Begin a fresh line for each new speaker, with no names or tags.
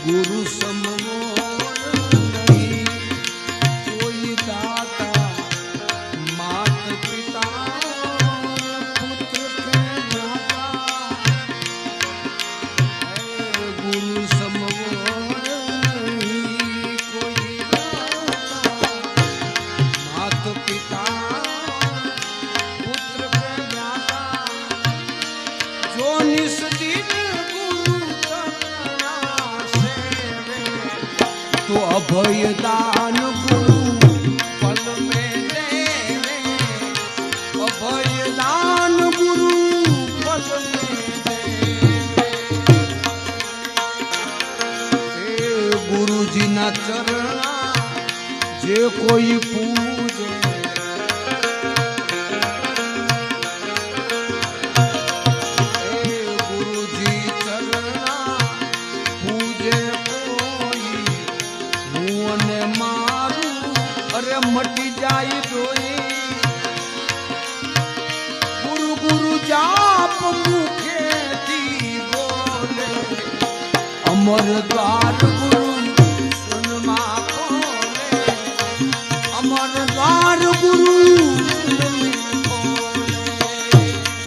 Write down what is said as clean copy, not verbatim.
गुरु समोर नहीं कोई दाता मात पिता पुत्र के दाता गुरु समोर नहीं कोई दाता मात पिता पुत्र के दाता जो निस दिन तो अभय दान गुरु पल में देवे अभय दान गुरु पल में देवे गुरु जी ना चरणा जे कोई पूजे गुरु जी चरणा पूजे ने मारू अरे मटी जाई रोई गुरु गुरु जाप मुखे दी बोले अमर द्वार गुरु सुन मा खोले अमर द्वार गुरु